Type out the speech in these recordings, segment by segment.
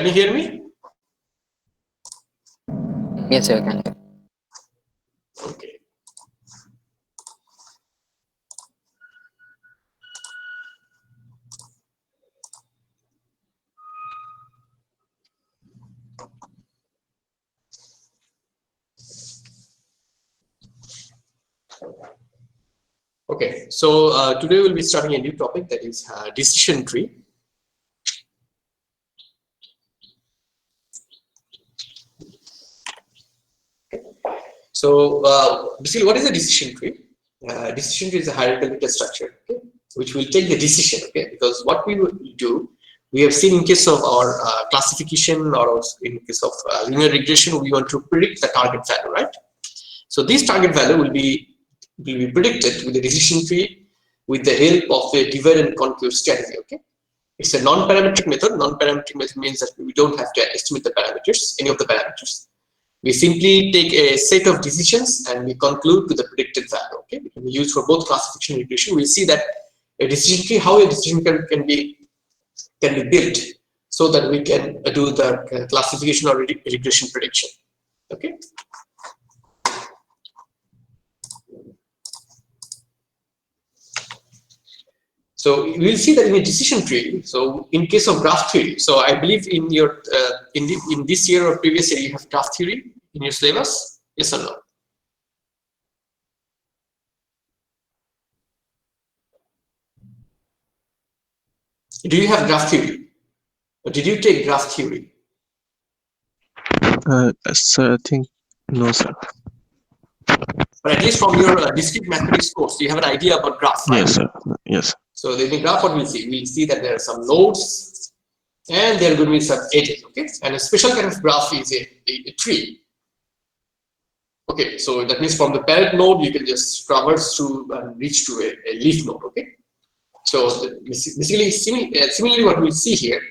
Can you hear me? Yes, sir, I can. Okay. Okay, so today we'll be starting a new topic, that is decision tree. So basically, what is a decision tree? Decision tree is a hierarchical data structure, okay, which will take the decision, okay, because what we will do, we have seen in case of our classification, or in case of linear regression, we want to predict the target value, right? So this target value will be predicted with the decision tree with the help of a divide and conquer strategy, okay. It's a non-parametric method. Non-parametric method means that we don't have to estimate the parameters, any of the parameters. We simply take a set of decisions and we conclude to the predicted value, okay. It can be used for both classification and regression. We'll see that a decision tree, how a decision can be built so that we can do the classification or regression prediction, okay. So we'll see that in a decision tree. So in case of graph theory, so I believe in your in this year or previous year you have graph theory in your syllabus, yes or no? Do you have graph theory, or did you take graph theory? Sir, I think no, sir. But at least from your discrete mathematics course, you have an idea about graph, right? Yes, sir. Yes. So in the graph, what we'll see that there are some nodes and there are going to be some edges, okay? And a special kind of graph is a tree. Okay, so that means from the parent node, you can just traverse through and reach to a leaf node, okay? So basically, similarly, what we see here,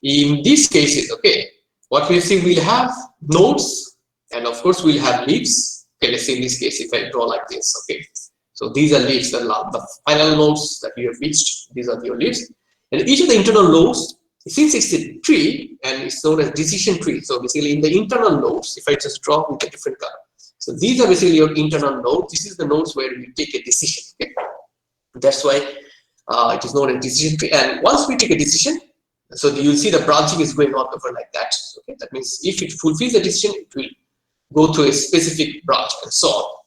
in these cases, okay, what we see, we'll have nodes, and of course, we'll have leaves. Okay, let's say in this case, if I draw like this, okay. So these are leaves, the final nodes that you have reached, these are your leaves. And each of the internal nodes, since it's a tree and it's known as decision tree, so basically in the internal nodes, if I just draw with a different color. So these are basically your internal nodes. This is the nodes where you take a decision, okay. That's why it is known as decision tree. And once we take a decision, so you'll see the branching is going on over like that, okay. That means if it fulfills the decision, it will go to a specific branch and so on.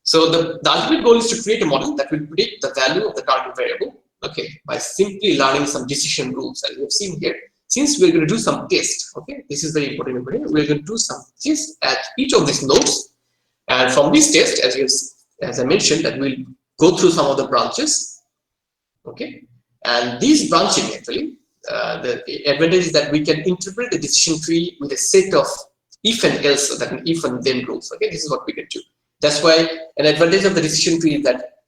So the ultimate goal is to create a model that will predict the value of the target variable, okay, by simply learning some decision rules. As we have seen here, since we're going to do some tests, okay, this is very important. We're going to do some tests at each of these nodes, and from this test, as I mentioned, that we'll go through some of the branches, okay, and these branching actually, the advantage is that we can interpret the decision tree with a set of if and else, that if and then rules, okay. This is what we can do. That's why an advantage of the decision tree is that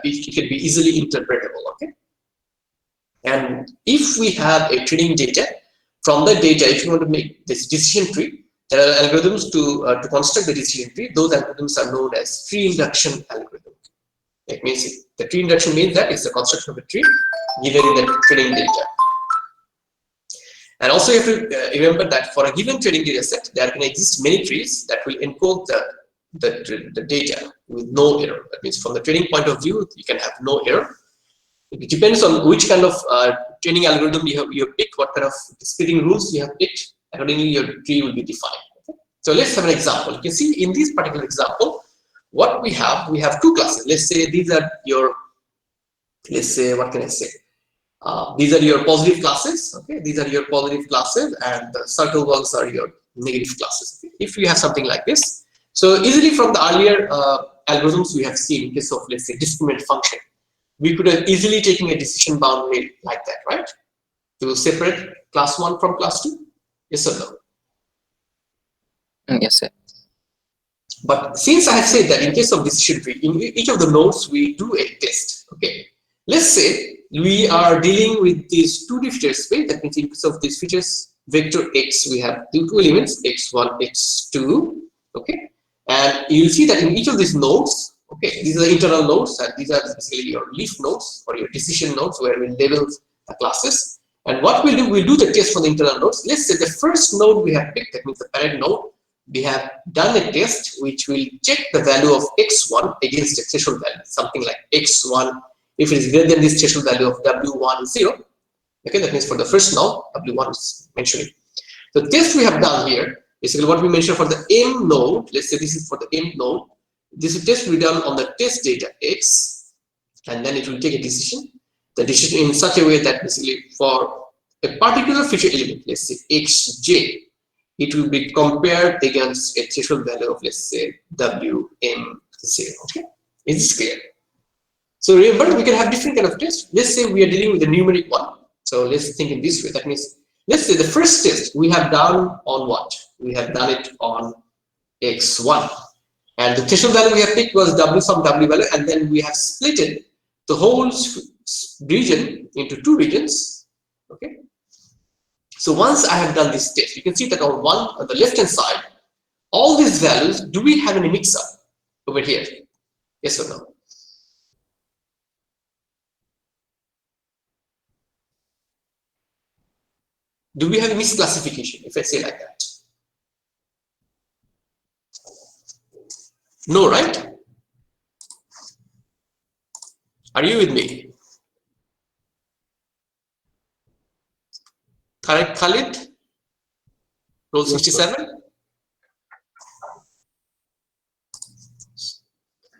it can be easily interpretable, okay. And if we have a training data, from the data, if you want to make this decision tree, there are algorithms to construct the decision tree. Those algorithms are known as tree induction algorithm. It means the tree induction means that it's the construction of a tree given in the training data. And also you have to remember that for a given training data set, there can exist many trees that will encode the data with no error. That means from the training point of view, you can have no error. It depends on which kind of training algorithm you have picked, what kind of splitting rules you have picked. Accordingly, your tree will be defined. Okay? So let's have an example. You can see in this particular example, what we have two classes. Let's say these are your, let's say, what can I say? These are your positive classes. Okay, these are your positive classes, and the circle ones are your negative classes. Okay? If you have something like this, so easily from the earlier algorithms we have seen, in case of, let's say, discriminant function, we could have easily taken a decision boundary like that, right? To separate class 1 from class 2. Yes or no? Yes, sir. But since I have said that in case of decision tree, in each of the nodes we do a test. Okay, let's say we are dealing with these two feature space. That means in case of these features vector x, we have two elements x1, x2. Okay, and you'll see that in each of these nodes, okay, these are the internal nodes, and these are basically your leaf nodes or your decision nodes where we label the classes. And what we'll do the test for the internal nodes. Let's say the first node we have picked, that means the parent node, we have done a test which will check the value of x1 against a threshold value, something like x1, if it is greater than this threshold value of w1 0. Okay, that means for the first node, w1 is mentioning. The test we have done here, basically what we mentioned for the m node, let's say this is for the m node, this test will be done on the test data x, and then it will take a decision. The decision in such a way that basically for a particular feature element, let's say xj, it will be compared against a threshold value of, let's say, wm0. Okay, is this clear? So remember, we can have different kind of tests. Let's say we are dealing with a numeric one. So let's think in this way. That means, let's say the first test we have done on what? We have done it on x1, and the threshold value we have picked was w some w value, and then we have split it, the whole region, into two regions. Okay. So once I have done this test, you can see that on the left hand side, all these values, do we have any mix up over here? Yes or no? Do we have a misclassification, if I say like that? No, right? Are you with me? Correct, Khalid? Rule 67?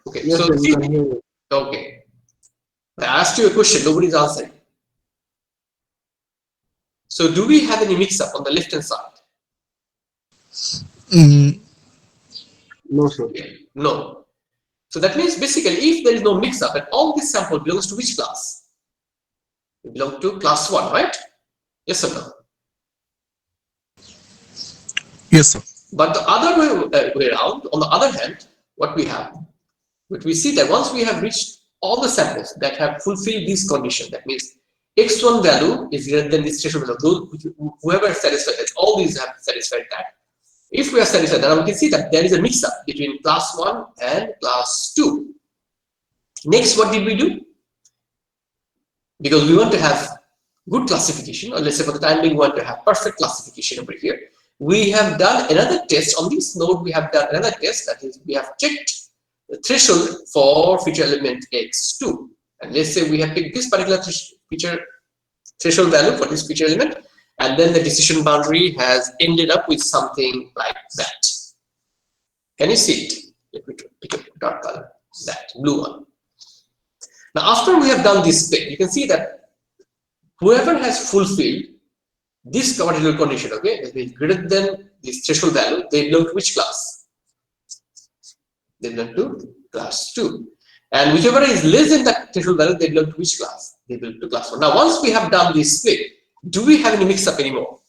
Okay, Yes, so sir, you can hear me. okay. I asked you a question, nobody's answering. So do we have any mix up on the left hand side? No, sir. No. So that means basically if there is no mix up and all this sample belongs to which class? It belongs to class 1, right? Yes or no? Yes, sir. But the other way around, on the other hand, what we have, but we see that once we have reached all the samples that have fulfilled this condition, that means x1 value is greater than this threshold value, whoever is satisfied, all these have satisfied that. If we are satisfied, then we can see that there is a mix up between class 1 and class 2. Next, what did we do? Because we want to have good classification, or let's say for the time being, we want to have perfect classification over here. We have done another test on this node. We have done another test, that is, we have checked the threshold for feature element x2. And let's say we have picked this particular feature threshold value for this feature element, and then the decision boundary has ended up with something like that. Can you see it? Let me pick a dark color, that blue one. Now, after we have done this thing, you can see that whoever has fulfilled this particular condition, okay, that is greater than this threshold value, they belong to which class? They belong to class 2. And whichever is less than that threshold value, they belong to which class? They belong to class 1. Now, once we have done this split, do we have any mix up anymore?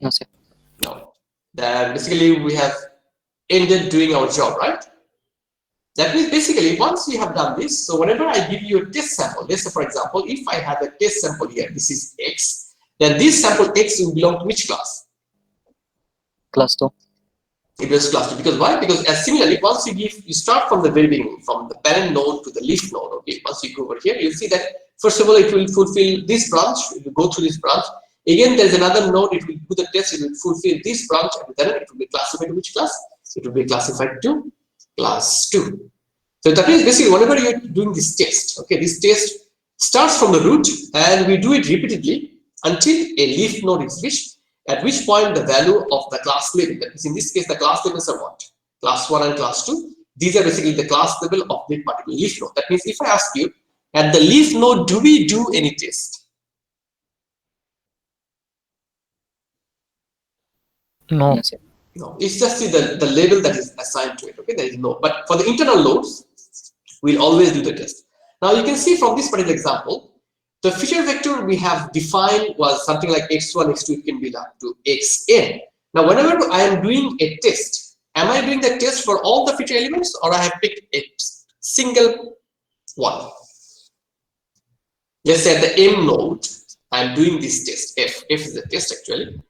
No, sir. No. Then basically we have ended doing our job, right? That means basically once we have done this, so whenever I give you a test sample, let's say for example, if I have a test sample here, this is X, then this sample X will belong to which class? Class 2. It was class 2. Because why? Because as similarly, once you start from the very beginning, from the parent node to the leaf node, okay, once you go over here, you'll see that first of all, it will fulfill this branch, it will go through this branch. Again, there's another node, it will do the test, it will fulfill this branch, and then it will be classified to which class? It will be classified to class 2. So that means basically whenever you're doing this test, okay, this test starts from the root and we do it repeatedly until a leaf node is reached, at which point the value of the class level, that is in this case the class levels are what? Class 1 and class 2. These are basically the class level of the particular leaf node. That means if I ask you, at the leaf node, do we do any test? No. Yes, sir. No, it's just the label that is assigned to it. Okay, there is no. But for the internal nodes, we'll always do the test. Now you can see from this particular example, the feature vector we have defined was something like x1, x2, it can be up to xn. Now, whenever I am doing a test, am I doing the test for all the feature elements, or I have picked a single one? Let's say at the m node, I'm doing this test. F is the test actually.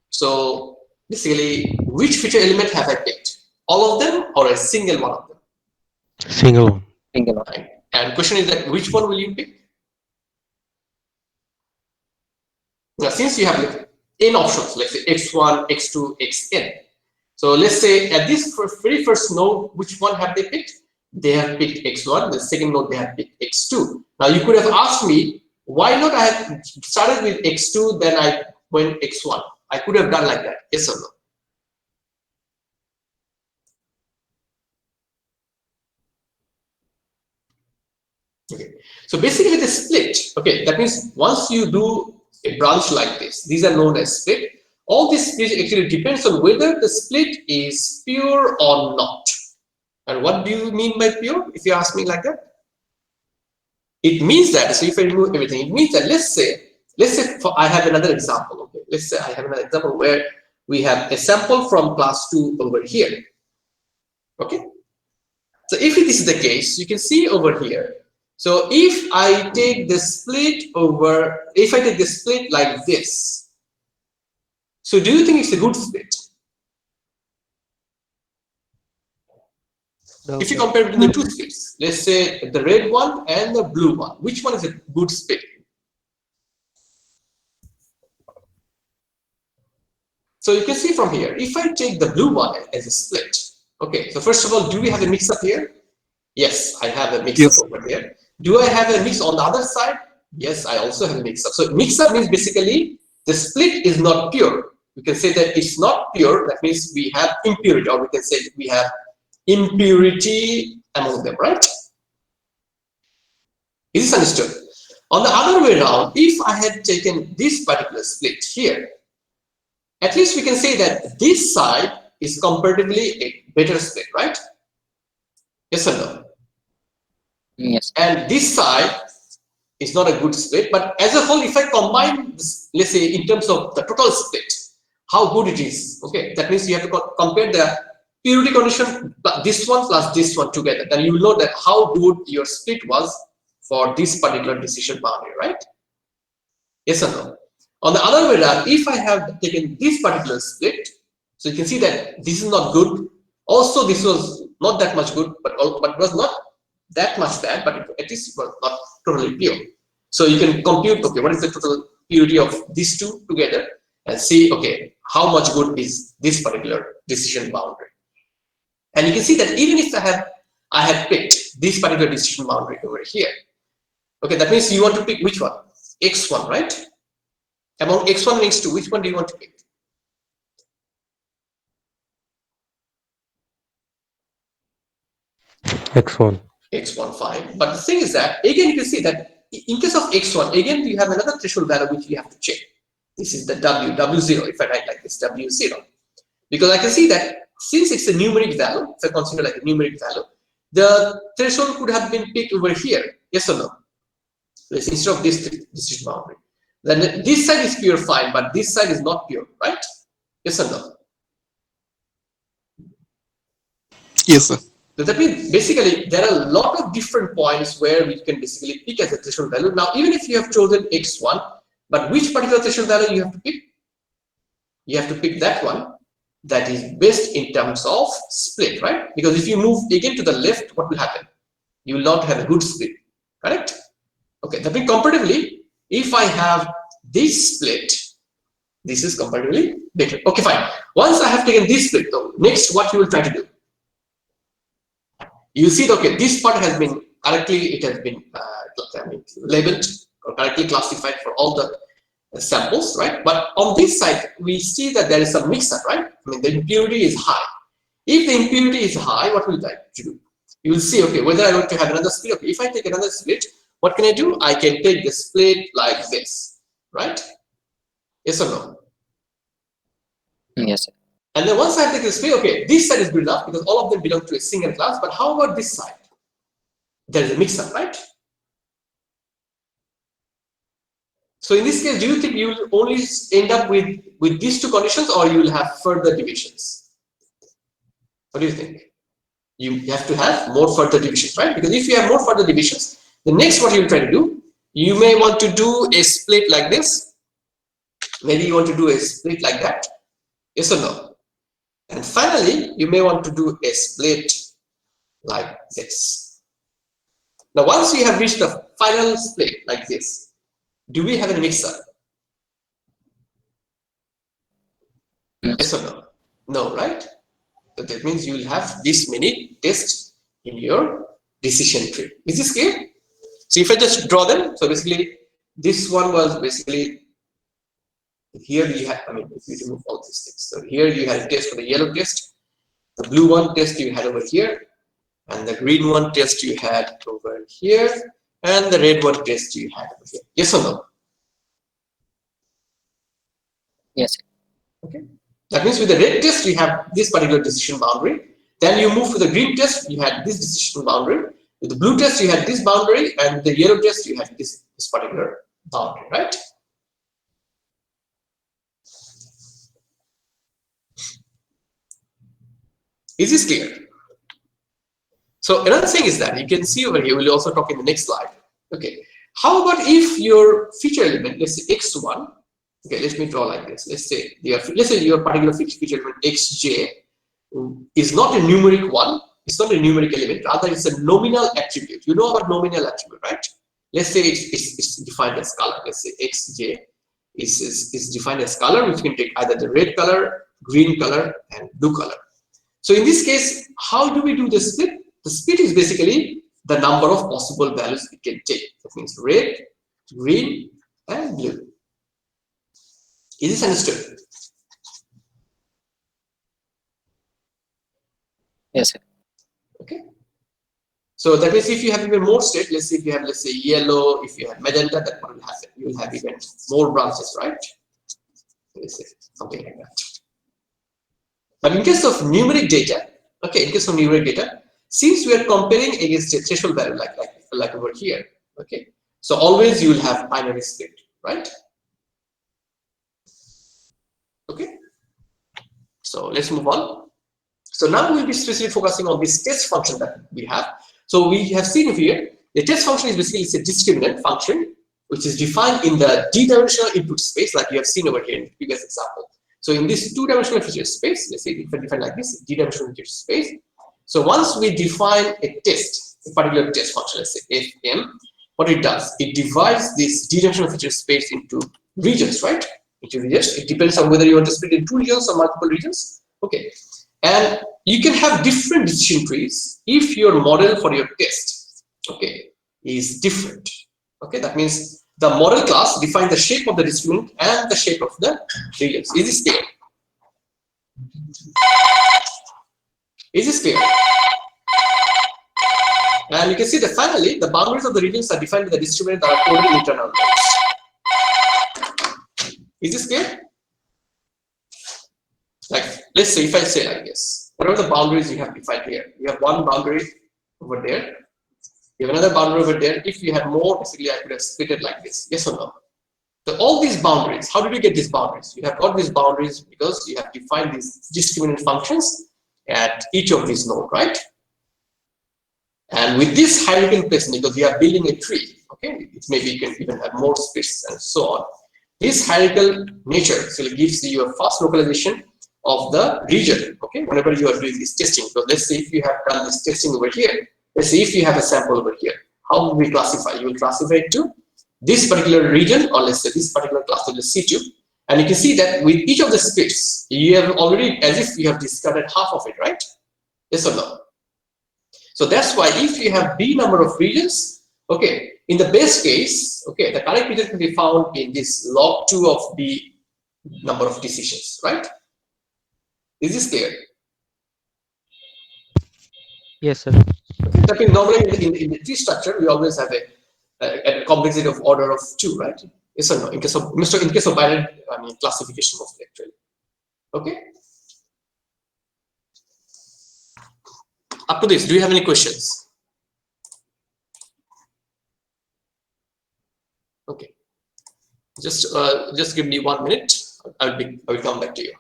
So basically, which feature element have I picked? All of them or a single one of them? Single one. Single one. Right. And question is that which one will you pick? Now, since you have like n options, let's say x1, x2, xn. So let's say at this very first node, which one have they picked? They have picked x1. The second node they have picked x2. Now you could have asked me, why not I have started with x2, then I went x1. I could have done like that, yes or no? Okay, so basically the split, okay, that means once you do a branch like this, these are known as split. All this split actually depends on whether the split is pure or not. And what do you mean by pure, if you ask me like that? It means that, so if I remove everything, it means that let's say I have another example, okay, let's say I have another example where we have a sample from class 2 over here, okay. So if this is the case, you can see over here. So if I take the split over, if I take the split like this, so do you think it's a good split? No, If you sir. compare between the two splits, let's say the red one and the blue one, which one is a good split? So you can see from here, if I take the blue one as a split, okay, so first of all, do we have a mix up here? Yes, I have a mix up over here. Do I have a mix on the other side? Yes, I also have a mix up. So mix up means basically the split is not pure. We can say that it's not pure. That means we have impurity, or we can say we have impurity among them, right? Is this understood? On the other way around, if I had taken this particular split here, at least we can say that this side is comparatively a better split, right? Yes or no? Yes. And this side is not a good split, but as a whole, if I combine this, let's say in terms of the total split, how good it is, okay, that means you have to compare the purity condition, this one plus this one together, then you will know that how good your split was for this particular decision boundary, right? Yes or no? On the other way around, if I have taken this particular split, so you can see that this is not good. Also, this was not that much good, but was not that much bad, but at least it was not totally pure. So you can compute, okay, what is the total purity of these two together, and see, okay, how much good is this particular decision boundary. And you can see that even if I had picked this particular decision boundary over here, okay, that means you want to pick which one? X1, right? Among x1 and x2, which one do you want to pick? X1. X1, fine. But the thing is that, again, you can see that in case of x1, again, you have another threshold value which you have to check. This is the W0, if I write like this, W0. Because I can see that since it's a numeric value, if I consider like a numeric value, the threshold could have been picked over here, yes or no? Instead of this decision boundary. Then this side is pure, fine, but this side is not pure, right? Yes or no? Yes, sir. So that means basically there are a lot of different points where we can basically pick as a threshold value. Now, even if you have chosen x1, but which particular threshold value you have to pick? You have to pick that one that is best in terms of split, right? Because if you move again to the left, what will happen? You will not have a good split, correct? Okay, that means comparatively, if I have this split, this is comparatively better. Okay, fine. Once I have taken this split, though, next what you will try to do? You see, okay, this part has been correctly, it has been labeled or correctly classified for all the samples, right? But on this side, we see that there is some mix-up, right? I mean, the impurity is high. If the impurity is high, what will I like to do? You will see, okay, whether I want to have another split. Okay, if I take another split, what can I do? I can take the split like this, right? Yes or no? Yes, sir. And then once I take the split, okay, this side is good enough because all of them belong to a single class. But how about this side? There is a mix-up, right? So in this case, do you think you will only end up with these two conditions, or you will have further divisions? What do you think? You have to have more further divisions, right? Because if you have more further divisions, the next what you will try to do, you may want to do a split like this. Maybe you want to do a split like that. Yes or no? And finally, you may want to do a split like this. Now, once we have reached the final split like this, do we have a mixer? Yes or no? No, right? So that means you will have this many tests in your decision tree. Is this clear? So if I just draw them, so basically this one was basically here you have, I mean, if you remove all these things. So here you had a test for the yellow test, the blue one test you had over here, and the green one test you had over here, and the red one test you had over here. Yes or no? Yes. Okay. That means with the red test you have this particular decision boundary. Then you move to the green test, you had this decision boundary. With the blue test you had this boundary, and with the yellow test you had this particular boundary, right? Is this clear? So another thing is that you can see over here, we'll also talk in the next slide. Okay, how about if your feature element, let's say x1, okay, let me draw like this. Let's say your particular feature element xj is not a numeric one, it's not a numeric element, rather it's a nominal attribute. You know about nominal attribute, right? Let's say it's defined as color. Let's say xj is defined as color, which can take either the red color, green color, and blue color. So in this case, how do we do the split? The split is basically the number of possible values it can take. That means red, green, and blue. Is this understood? Yes, sir. Okay. So that means if you have even more state, let's say if you have, let's say, yellow, if you have magenta, that one will happen. You will have even more branches, right? Let's say something like that. But in case of numeric data, okay, in case of numeric data, since we are comparing against a threshold value like over here, okay, so always you will have binary split, right? Okay, so let's move on. So now we'll be specifically focusing on this test function that we have. So we have seen here the test function is basically a discriminant function which is defined in the d-dimensional input space, like you have seen over here in the previous example. So in this two-dimensional feature space, let's say if I define like this, d-dimensional feature space. So once we define a test, a particular test function, let's say fm, what it does, it divides this d-dimensional feature space into regions, right? Into regions. It depends on whether you want to split in two regions or multiple regions. Okay. And you can have different decision trees if your model for your test, okay, is different. Okay, that means the model class defines the shape of the discriminant and the shape of the regions. Is this clear? Is this clear? And you can see that finally the boundaries of the regions are defined by the discriminant that are coded in internal nodes. Is this clear? Like, let's say if I say like this, what are the boundaries you have defined here? You have one boundary over there, you have another boundary over there. If you had more, basically I could have split it like this. Yes or no? So all these boundaries, how did you get these boundaries? You have got these boundaries because you have defined these discriminant functions at each of these nodes, right? And with this hierarchical placement, because we are building a tree, okay, it maybe you can even have more space and so on. This hierarchical nature actually gives you a fast localization of the region, okay, whenever you are doing this testing. So let's say if you have done this testing over here, let's say if you have a sample over here, how will we classify? You will classify it to this particular region, or let's say this particular cluster, the C2, and you can see that with each of the splits, you have already, as if you have discarded half of it, right? Yes or no? So that's why if you have B number of regions, okay, in the best case, okay, the correct region can be found in this log 2 of B number of decisions, right? Is this clear? Yes, sir. Okay, that means normally in the tree structure, we always have a complexity of order of 2, right? Yes or no? In case of binary, I mean classification mostly actually. Okay. Up to this, do you have any questions? Okay. Just give me 1 minute. I will come back to you.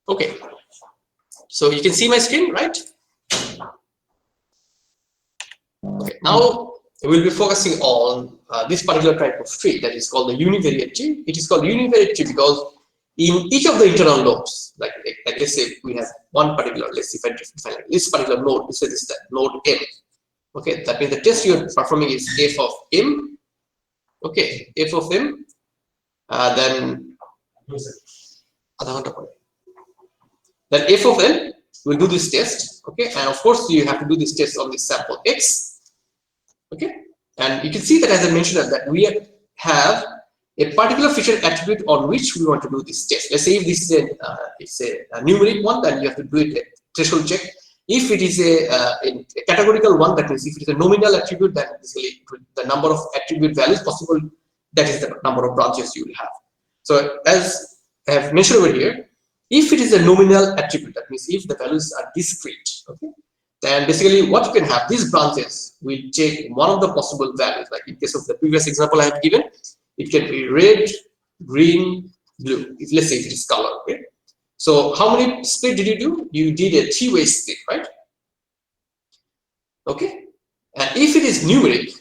Okay, so you can see my screen, right? Okay, now we'll be focusing on this particular type of tree that is called the univariate tree. It is called univariate tree because in each of the internal nodes, like let's say we have one particular, let's see if I define this particular node, let's say this is the node M. Okay, that means the test you're performing is f of m. Okay, f of m, then f of n will do this test. Okay, and of course you have to do this test on this sample x. Okay, and you can see that as I mentioned that we have a particular feature attribute on which we want to do this test. Let's say if this is a numeric one, then you have to do it a threshold check. If it is a categorical one, that means if it is a nominal attribute, then basically the number of attribute values possible, that is the number of branches you will have. So as I have mentioned over here, if it is a nominal attribute, that means if the values are discrete, okay, then basically what you can have, these branches will take one of the possible values. Like in case of the previous example I have given, it can be red, green, blue. If let's say it is color. Okay. So how many split did you do? You did a three-way split, right? Okay. And if it is numeric,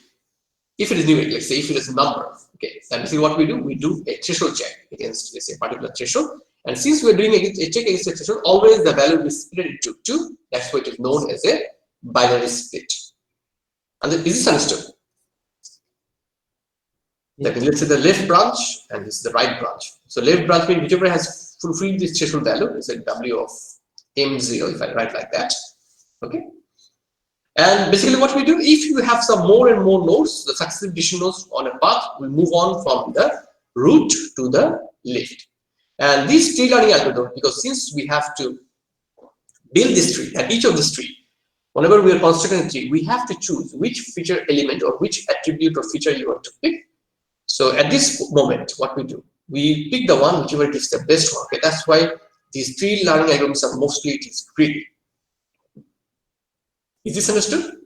let's say if it is number, okay, then basically what we do a threshold check against, let's say, a particular threshold. And since we're doing a check against a threshold, always the value will split into 2. That's why it is known as a binary split. And is this understood? That means let's say the left branch and this is the right branch. So left branch means whichever has fulfilled this threshold value is a W of M0, if I write like that. Okay. And basically what we do, if you have some more and more nodes, the successive decision nodes on a path will move on from the root to the left. And this tree learning algorithm, because since we have to build this tree, and each of this tree, whenever we are constructing a tree, we have to choose which feature element or which attribute or feature you want to pick. So at this moment, what we do, we pick the one whichever gives the best one. Okay, that's why these tree learning algorithms are mostly discrete. Is this understood?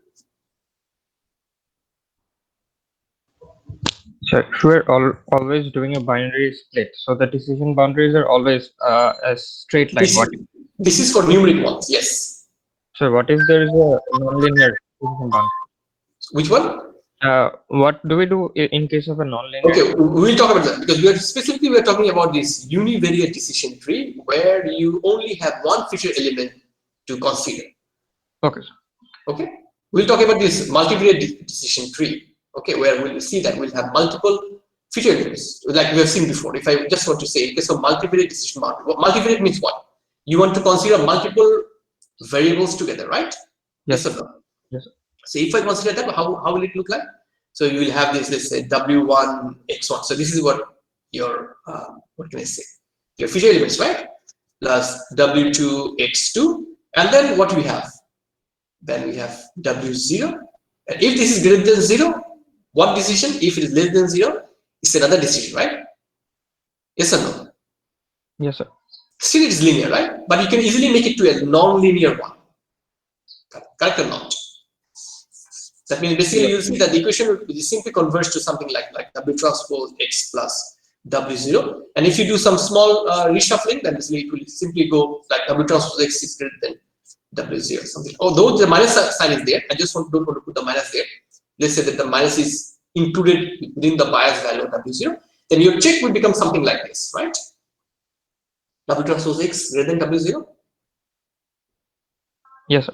So we're always doing a binary split, so the decision boundaries are always a straight line. This is for numeric ones, yes. So what if there is a nonlinear decision boundary? Which one? What do we do in case of a nonlinear? Okay, we will talk about that because we are talking about this univariate decision tree where you only have one feature element to consider. Okay. Okay, we'll talk about this multivariate decision tree. Okay, where we'll see that we'll have multiple feature elements like we have seen before. If I just want to say in case of multivariate decision boundary, multivariate means what? You want to consider multiple variables together, right? Yes. Yes or no? Yes. So if I consider that, how will it look like? So you will have this, let's say W1 X1. So this is what your what can I say? Your feature elements, right? Plus W2 X2, and then what we have? Then we have W0. And if this is greater than 0, one decision. If it is less than 0, it's another decision, right? Yes or no? Yes, sir. Still it is linear, right? But you can easily make it to a non-linear one. Correct or not? That means basically you'll see that the equation will simply converge to something like W transpose X plus W0. And if you do some small reshuffling, then basically it will simply go like W transpose X is greater than W0 something. Although the minus sign is there, I just don't want to put the minus there. Let's say that the minus is included within the bias value of W0. Then your check will become something like this, right? W transpose X greater than W0. Yes, sir.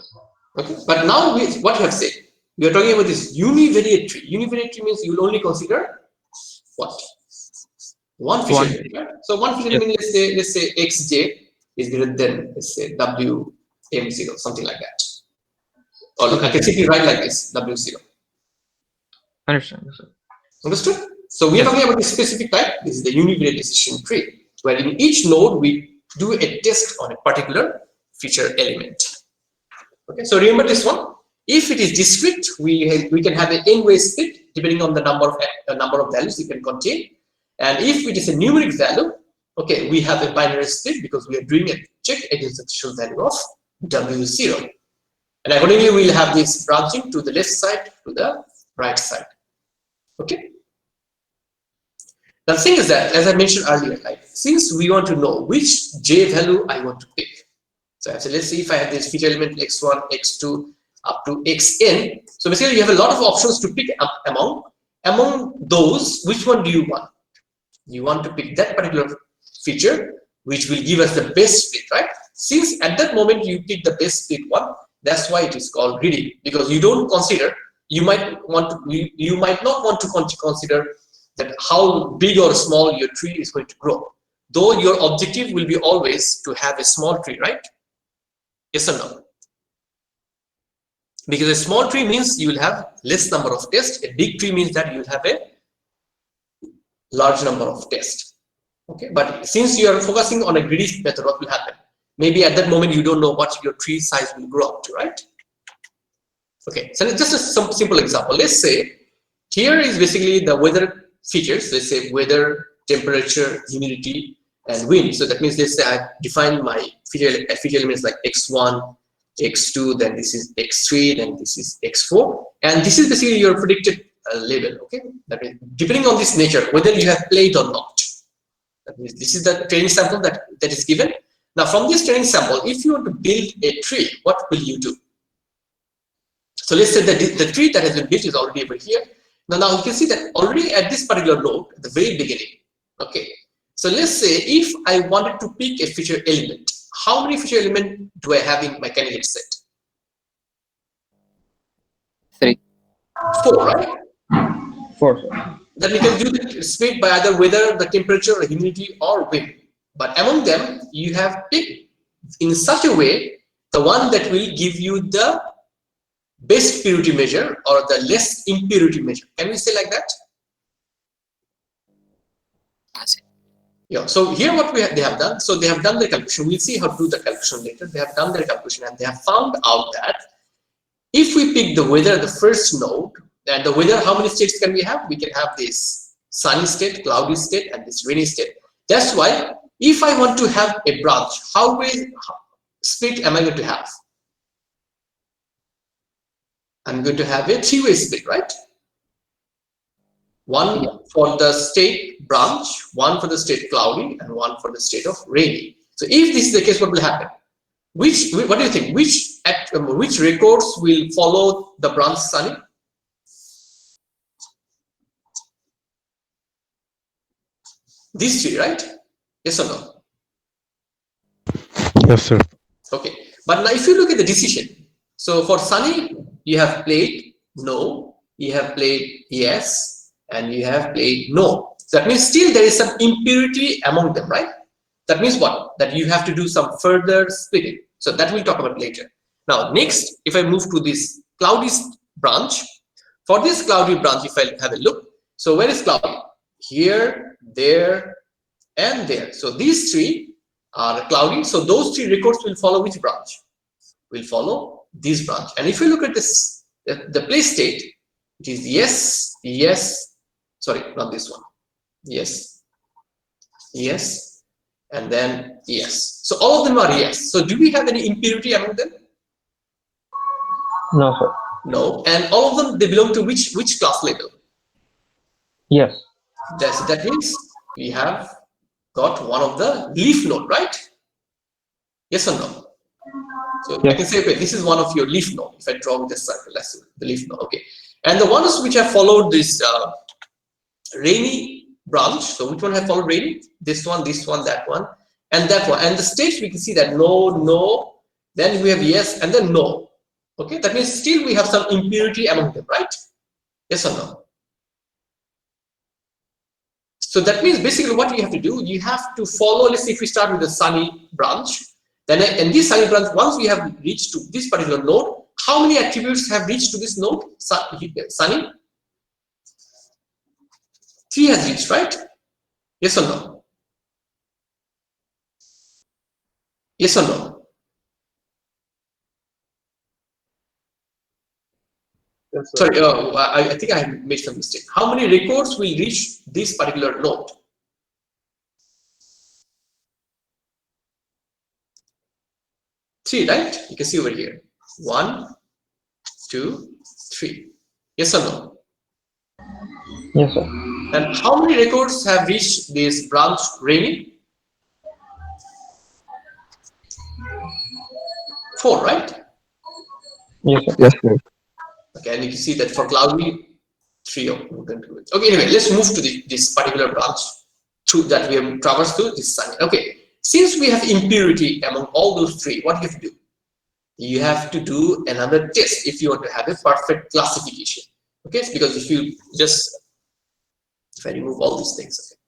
Okay. But now what you have said, we are talking about this univariate tree. Univariate tree means you will only consider what? One feature element, right? So one feature element, let's say Xj is greater than, let's say, WM0, something like that. Or I can simply write like this, W0. Understand, sir. Understood? So we are talking about this specific type. This is the univariate decision tree, where in each node we do a test on a particular feature element. Okay, so remember this one. If it is discrete, we can have an n-way split depending on the number of values it can contain. And if it is a numeric value, okay, we have a binary split because we are doing a check against the threshold value of W0. And accordingly, we'll have this branching to the left side, to the right side. Okay. The thing is that, as I mentioned earlier, like since we want to know which j value I want to pick, so let's see if I have this feature element x1, x2 up to xn. So basically, you have a lot of options to pick up among. Among those, which one do you want? You want to pick that particular feature which will give us the best fit, right? Since at that moment you pick the best fit one, that's why it is called greedy, because you don't consider, you might not want to consider that how big or small your tree is going to grow, though your objective will be always to have a small tree, right? Yes or no? Because a small tree means you will have less number of tests, a big tree means that you will have a large number of tests. Okay, but since you are focusing on a greedy method, what will happen? Maybe at that moment you don't know what your tree size will grow up to, right? Okay, so just a simple example. Let's say here is basically the weather features. Let's say weather, temperature, humidity, and wind. So that means, let's say I define my feature elements like x1, x2, then this is x3, then this is x4, and this is basically your predicted label. Okay, that means depending on this nature, whether you have played or not. That means this is the training sample that is given. Now from this training sample, if you want to build a tree, what will you do? So let's say that the tree that has been built is already over here. Now you can see that already at this particular node, at the very beginning. Okay, so let's say if I wanted to pick a feature element, how many feature elements do I have in my candidate set? 3. 4, right? 4, sir. Then we can do the split by either weather, the temperature, or humidity, or wind. But among them, you have picked in such a way the one that will give you the best purity measure or the less impurity measure. Can we say like that? Yes. Yeah. So here what they have done. So they have done the calculation. We'll see how to do the calculation later. They have done their calculation and they have found out that if we pick the weather, the first node, and the weather, how many states can we have? We can have this sunny state, cloudy state, and this rainy state. That's why if I want to have a branch, how many split am I going to have? I'm going to have a three-way split, right? One for the state branch, one for the state cloudy, and one for the state of rainy. So if this is the case, what will happen? What do you think? Which records will follow the branch sunny? These three, right? Yes or no? Yes, sir. Okay. But now if you look at the decision, so for sunny, you have played no, you have played yes, and you have played no. So that means still there is some impurity among them, right? That means what? That you have to do some further splitting. So that we'll talk about later. Now, next, if I move to this cloudy branch, for this cloudy branch, if I have a look, so where is cloudy? Here, there, and there. So these three are cloudy. So those three records will follow which branch? Will follow this branch. And if you look at this, the place state, it is yes, yes, sorry, not this one. Yes, yes, and then yes. So all of them are yes. So do we have any impurity among them? No, sir. No. And all of them, they belong to which class label? Yes. That means we have got one of the leaf node, right? Yes or no? So yes. I can say, okay, this is one of your leaf node. If I draw with this circle, let's see the leaf node. Okay. And the ones which have followed this rainy branch. So which one have followed rainy? This one, that one, and that one. And the states we can see that no, no. Then we have yes, and then no. Okay. That means still we have some impurity among them, right? Yes or no? So that means basically what you have to do, you have to follow, let's say if we start with the sunny branch, then in this sunny branch, once we have reached to this particular node, how many attributes have reached to this node, sunny? 3 has reached, right? Yes or no? Yes or no? Yes, sir. Sorry, I think I made some mistake. How many records will reach this particular node? 3, right? You can see over here. 1, 2, 3. Yes or no? Yes, sir. And how many records have reached this branch rainy? 4, right? Yes, sir. Yes, sir. Okay, and you can see that for cloudy, 3 of them. Okay, anyway, let's move to this particular branch through that we have traversed through this sunny. Okay, since we have impurity among all those 3, what you have to do? You have to do another test if you want to have a perfect classification. Okay, because if you just, if I remove all these things, okay.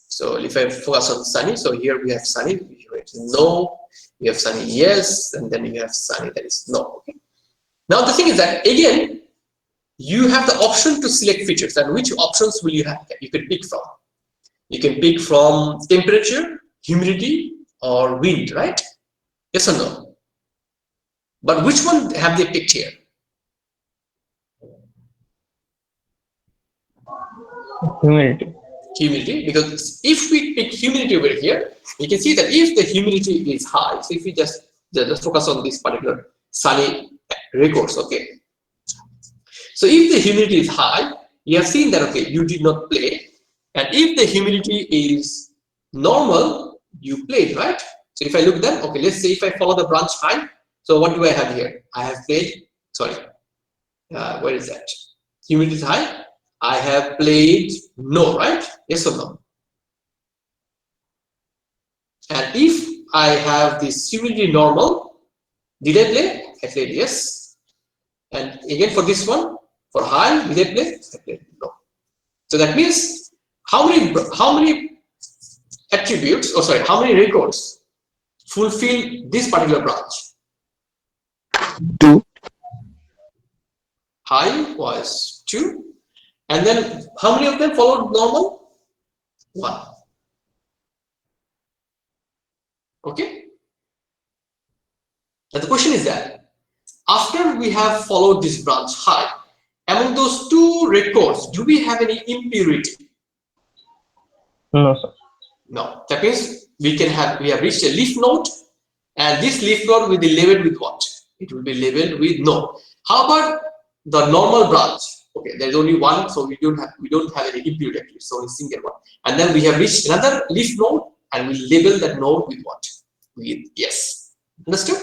So if I focus on sunny, so here we have sunny, here it's no, we have sunny yes, and then you have sunny that is no. Okay. Now the thing is that again, you have the option to select features, and which options will you have? You can pick from. You can pick from temperature, humidity, or wind, right? Yes or no? But which one have they picked here? Humidity. Humidity, because if we pick humidity over here, you can see that if the humidity is high, so if we just focus on this particular sunny records, okay. So if the humidity is high, you have seen that, okay, you did not play, and if the humidity is normal, you played, right? So if I look then, okay, let's say if I follow the branch high, so what do I have here? I have played, sorry, where is that? Humidity is high, I have played no, right? Yes or no? And if I have this humidity normal, did I play? I played yes. And again for this one, for high, did I play? I played no. So that means how many attributes, or sorry, how many records fulfill this particular branch? 2. High was 2. And then how many of them followed normal? 1. Okay. And the question is that after we have followed this branch high, among those 2 records, do we have any impurity? No, sir. No. That means we have reached a leaf node, and this leaf node will be labeled with what? It will be labeled with no. How about the normal branch? Okay, there is only 1, so we don't have any impurity actually, so only single one. And then we have reached another leaf node, and we label that node with what? With yes. Understood?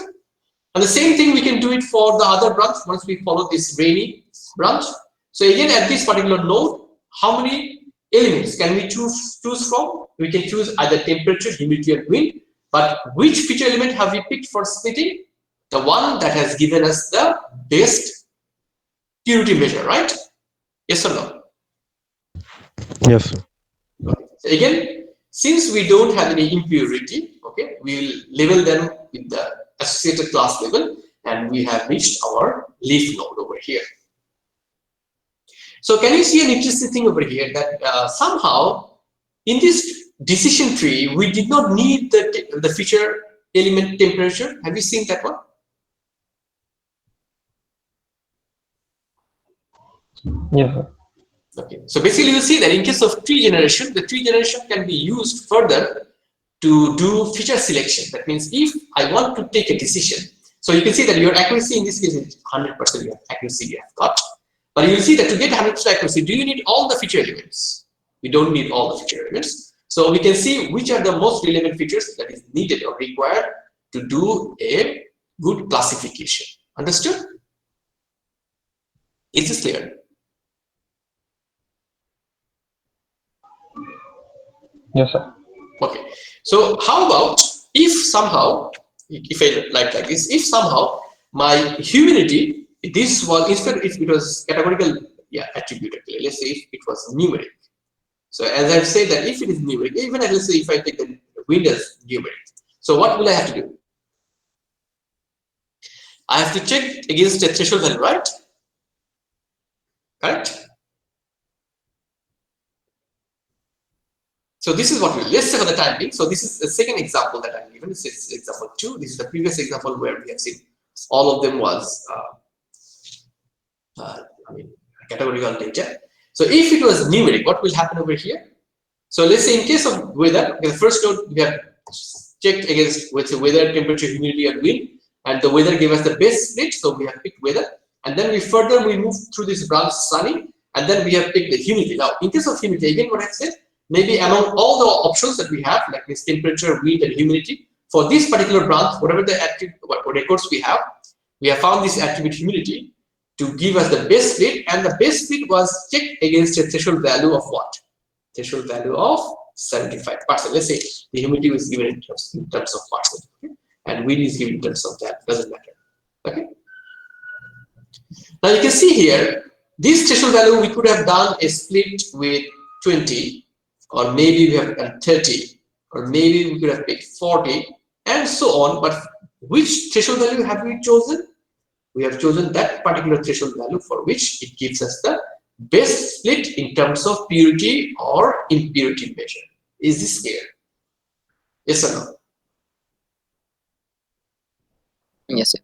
And the same thing we can do it for the other branch once we follow this rainy branch. So again, at this particular node, how many elements can we choose from? We can choose either temperature, humidity, and wind. But which feature element have we picked for splitting? The one that has given us the best purity measure, right? Yes or no? Yes, sir. Okay. So again, since we don't have any impurity, okay, we will label them with the associated class label, and we have reached our leaf node over here. So can you see an interesting thing over here that somehow in this decision tree we did not need the feature element temperature? Have you seen that one? Yes, sir. Okay, so basically you see that in case of tree generation, the tree generation can be used further to do feature selection. That means if I want to take a decision, so you can see that your accuracy in this case is 100% accuracy you have got. But you will see that to get 100% accuracy, do you need all the feature elements? We don't need all the feature elements. So we can see which are the most relevant features that is needed or required to do a good classification. Understood? Is this clear? Yes, sir. Okay. So how about if somehow, if I like this, if somehow my humidity, this was instead if it was categorical, yeah, attribute actually. Let's say if it was numeric. So as I've said that if it is numeric, even let's say if I take the wind as numeric, so what will I have to do? I have to check against a threshold value, right? Correct? So this is what let's say for the time being. So this is the second example that I'm given. This is example 2. This is the previous example where we have seen all of them was categorical data. So if it was numeric, what will happen over here? So let's say in case of weather, the first node we have checked against with the weather, temperature, humidity, and wind, and the weather gave us the best split. So we have picked weather, and then we move through this branch sunny, and then we have picked the humidity. Now, in case of humidity, again, what I said, maybe among all the options that we have, like this temperature, wind, and humidity, for this particular branch, whatever the records we have found this attribute humidity to give us the best split, and the best split was checked against a threshold value of what? Threshold value of 75%. Let's say the humidity was given in terms of percent, okay? And wind is given in terms of that, doesn't matter. Okay. Now you can see here, this threshold value we could have done a split with 20, or maybe we have done 30, or maybe we could have picked 40, and so on. But which threshold value have we chosen? We have chosen that particular threshold value for which it gives us the best split in terms of purity or impurity measure. Is this clear? Yes or no? Yes, sir.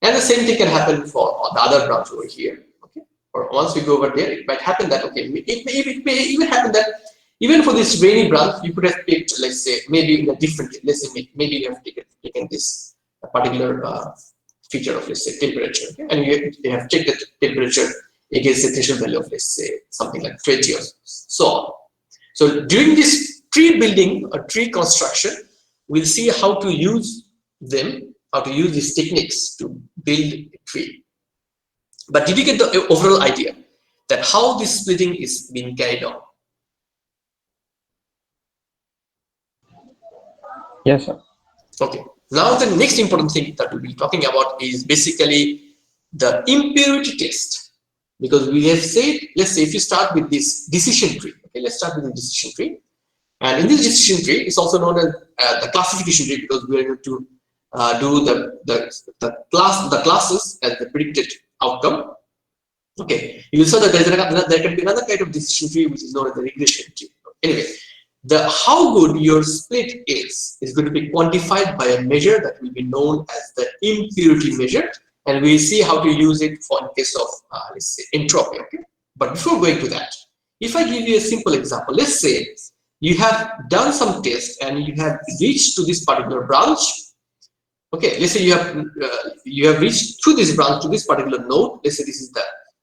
And the same thing can happen for the other branch over here. Okay, or once we go over there, it might happen that it may even happen that even for this rainy branch, you could have picked, let's say, maybe in a different. Let's say maybe you have taken this particular feature of, let's say, temperature, okay? And you have checked the temperature against the threshold value of, let's say, something like 20 or so on. So during this tree building or tree construction, we'll see how to use them, how to use these techniques to build a tree. But did you get the overall idea that how this splitting is being carried on? Yes, sir. Okay. Now the next important thing that we'll be talking about is basically the impurity test. Because we have said, let's say if you start with this decision tree, okay, let's start with the decision tree. And in this decision tree, it's also known as the classification tree, because we are going to do the classes as the predicted outcome. Okay, you will see that there can be another kind of decision tree which is known as the regression tree. Anyway, how good your split is going to be quantified by a measure that will be known as the impurity measure, and we'll see how to use it for in case of let's say entropy. Okay, but before going to that, if I give you a simple example, let's say you have done some test and you have reached to this particular branch. Okay, let's say you have reached through this branch to this particular node. Let's say this is the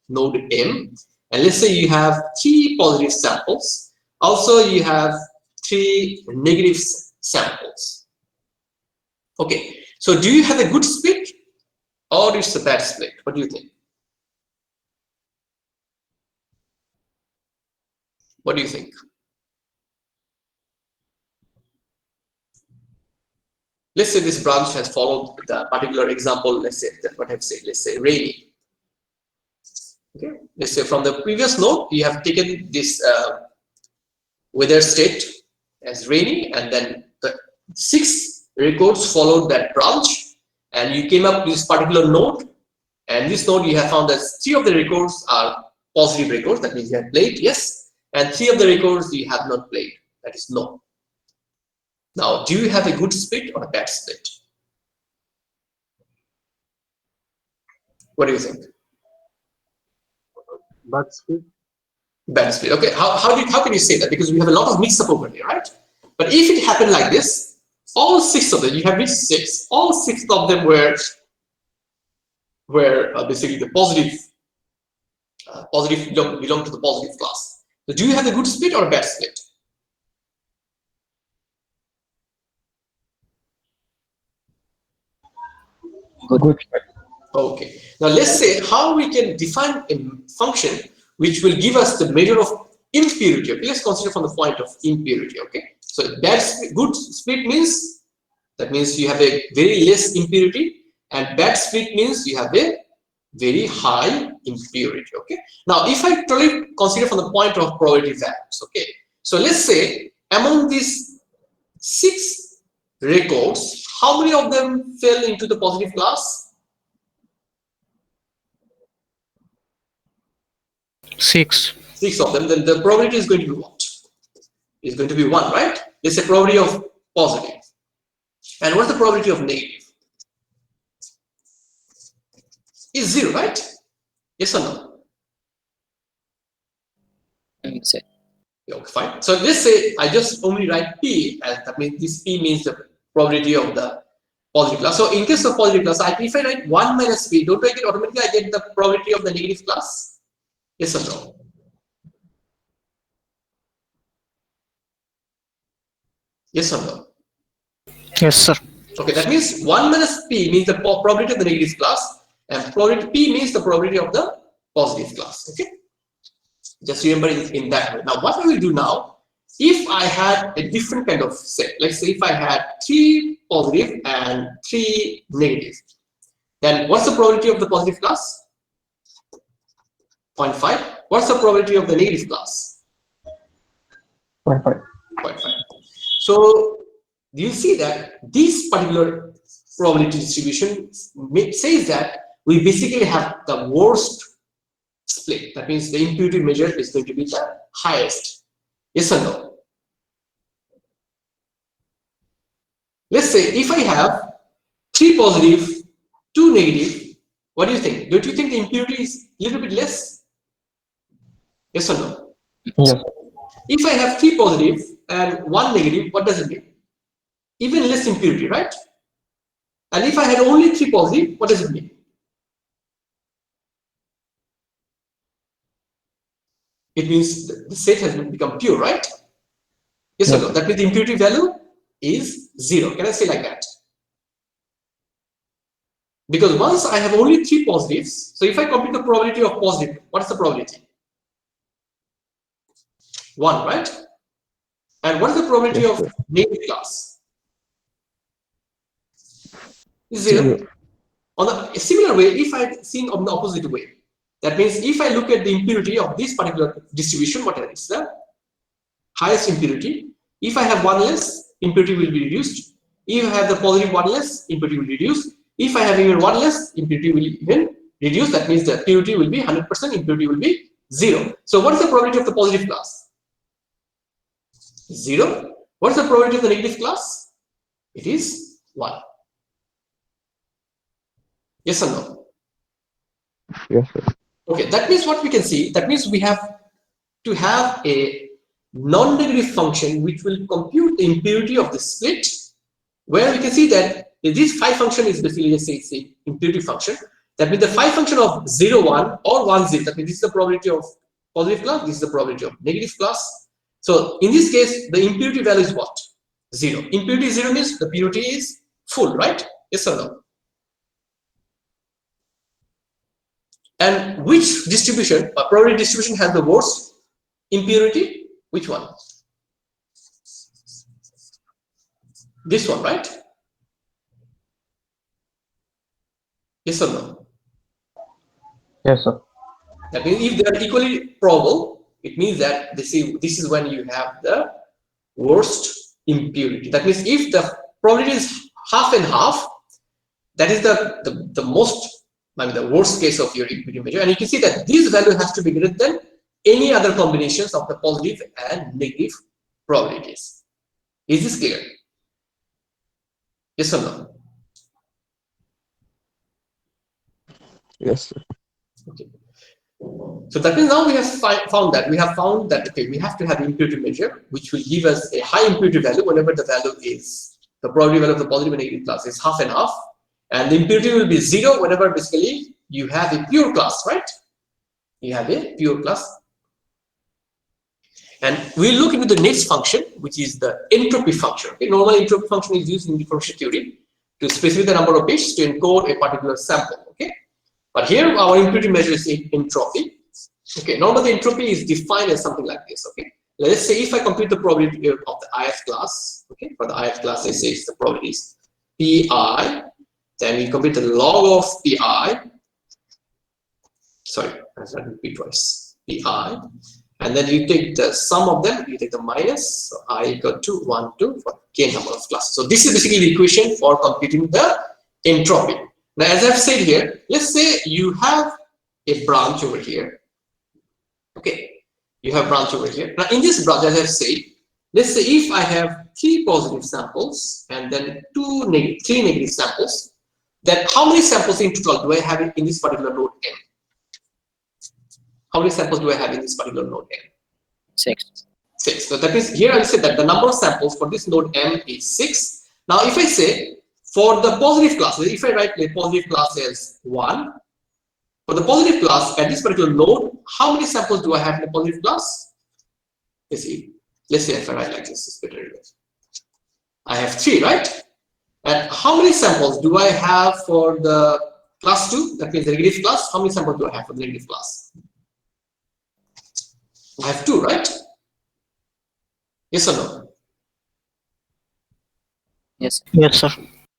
node M, and let's say you have 3 positive samples. Also, you have 3 negative samples. Okay, so do you have a good split or it's a bad split? What do you think? What do you think? Let's say this branch has followed the particular example. Let's say that what I've said. Let's say rainy. Okay, let's say from the previous node you have taken this weather state as rainy, and then the 6 records followed that branch, and you came up with this particular node, and this node you have found that 3 of the records are positive records, that means you have played, yes, and 3 of the records you have not played, that is no. Now, do you have a good split or a bad split? What do you think? Bad split. Bad split. Okay, how can you say that? Because we have a lot of mix up over here, right? But if it happened like this, all 6 of them, you have reached 6, all 6 of them were basically the positive belong to the positive class. So do you have a good split or a bad split? Good. Okay. Now let's say how we can define a function which will give us the measure of impurity. Okay, let's consider from the point of impurity. Okay, so good split means that means you have a very less impurity, and bad split means you have a very high impurity. Okay, now if I totally consider from the point of probability values. Okay, so let's say among these 6 records, how many of them fell into the positive class? 6. 6 of them. Then the probability is going to be what? Is going to be 1, right? It's a probability of positive. And what's the probability of negative? Is 0, right? Yes or no? Yes, sir. Okay, fine. So let's say I just only write P, as that means this P means the probability of the positive class. So in case of positive class, if I write 1 minus P, don't I get automatically I get the probability of the negative class? Yes or no? Yes or no? Yes, sir. Okay, that means 1 minus p means the probability of the negative class, and probability p means the probability of the positive class. Okay, just remember in that way. Now, what we will do now, if I had a different kind of set, let's say if I had 3 positive and 3 negative, then what's the probability of the positive class? 0.5. What's the probability of the negative class? 0.5. 0.5. So do you see that this particular probability distribution says that we basically have the worst split. That means the impurity measure is going to be the highest. Yes or no? Let's say if I have 3 positive, 2 negative, what do you think? Don't you think the impurity is a little bit less? Yes or no? Yes. If I have 3 positive and 1 negative, what does it mean? Even less impurity, right? And if I had only 3 positive, what does it mean? It means the set has become pure, right? Yes or no? That means the impurity value is 0. Can I say like that? Because once I have only 3 positives, so if I compute the probability of positive, what is the probability? 1, right? And what is the probability of negative class? 0. On a similar way, if I seen on the opposite way, that means if I look at the impurity of this particular distribution, what is the highest impurity? If I have 1 less, impurity will be reduced. If I have the positive 1 less, impurity will reduce. If I have even 1 less, impurity will even reduce. That means the purity will be 100%, impurity will be 0. So what is the probability of the positive class? 0. What is the probability of the negative class? It is 1. Yes or no? Yes, sir. Okay, that means what we can see, that means we have to have a non-negative function which will compute the impurity of the split, where we can see that this phi function is basically, let's say, it's a impurity function. That means the phi function of 0, 1 or 1, 0. That means this is the probability of positive class, this is the probability of negative class. So in this case, the impurity value is what? 0. Impurity 0 means the purity is full, right? Yes or no? And which distribution, probability distribution, has the worst impurity? Which one? This one, right? Yes or no? Yes, sir. That means if they are equally probable, it means that this is when you have the worst impurity. That means if the probability is half and half, that is the most, I mean, the worst case of your impurity measure. And you can see that this value has to be greater than any other combinations of the positive and negative probabilities. Is this clear? Yes or no? Yes, sir. Okay. So that means now we have found that okay, we have to have impurity measure which will give us a high impurity value whenever the value is the probability value of the positive and negative class is half and half, and the impurity will be 0 whenever basically you have a pure class, right? You have a pure class. And we'll look into the next function, which is the entropy function. Okay, normally entropy function is used in differential theory to specify the number of bits to encode a particular sample. Okay, but here our impurity measure is entropy. Okay, normally the entropy is defined as something like this. Okay, let's say if I compute the probability of the ith class. Okay, for the ith class, I say the probability is pi. Then we compute the log of pi. Sorry, I have to repeat twice. Pi. And then you take the sum of them, you take the minus, so I equal to 1 to for k number of classes. So this is basically the equation for computing the entropy. Now, as I've said here, let's say you have a branch over here. Okay, you have branch over here. Now, in this branch, as I've said, let's say if I have 3 positive samples and then 3 negative samples, then how many samples in total do I have in this particular node M? How many samples do I have in this particular node M? 6. 6. So that means here I said that the number of samples for this node M is 6. Now, if I say for the positive classes, if I write the positive class as 1, for the positive class at this particular node, how many samples do I have in the positive class? Let's see. Let's say if I write like this, it's better. I have 3, right? And how many samples do I have for the class 2? That means the negative class. How many samples do I have for the negative class? I have 2, right? Yes or no? Yes. Yes, sir.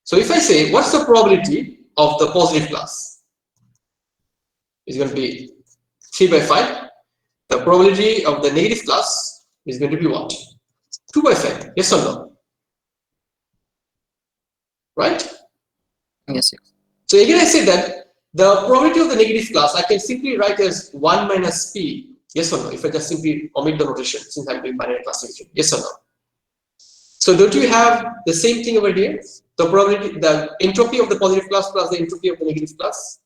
So if I say, what's the probability of the positive class? It's going to be 3 by 5. The probability of the negative class is going to be what? 2 by 5. Yes or no? Right? Yes. Yes. So again, I say that the probability of the negative class I can simply write as 1 minus p. Yes or no? If I just simply omit the notation since I'm doing binary classification. Yes or no? So don't you have the same thing over here? The probability, the entropy of the positive class plus the entropy of the negative class?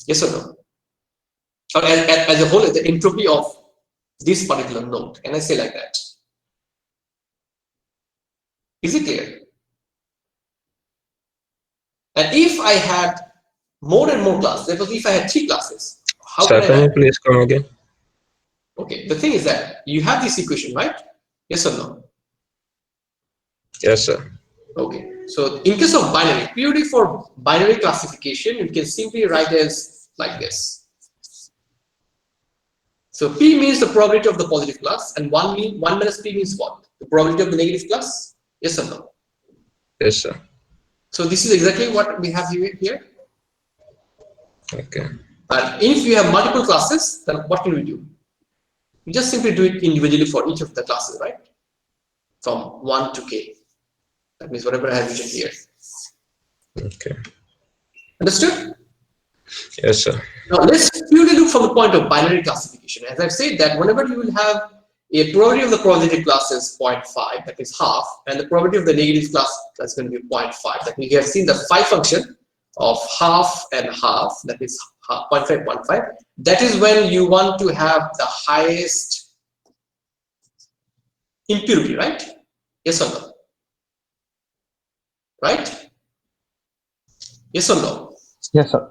Yes or no? Or as a whole, the entropy of this particular node. Can I say like that? Is it clear? And if I had more and more classes, therefore if I had 3 classes, how Sir, can can I? you please come again? Okay, the thing is that you have this equation, right? Yes or no? Yes, sir. Okay, so in case of binary, purely for binary classification, you can simply write as like this. So P means the probability of the positive class, and 1 minus P means what? The probability of the negative class? Yes or no? Yes, sir. So this is exactly what we have here. Okay. And if you have multiple classes, then what can we do? We just simply do it individually for each of the classes, right? From 1 to k. That means whatever I have written here. Okay. Understood? Yes, sir. Now let's purely look from the point of binary classification. As I've said that whenever you will have a probability of the positive class is 0.5, that is half, and the probability of the negative class that's going to be 0.5. That means you have seen the phi function of half and half, that is 0.5, 0.5. That is when you want to have the highest impurity, right? Yes or no? Right? Yes or no? Yes, sir.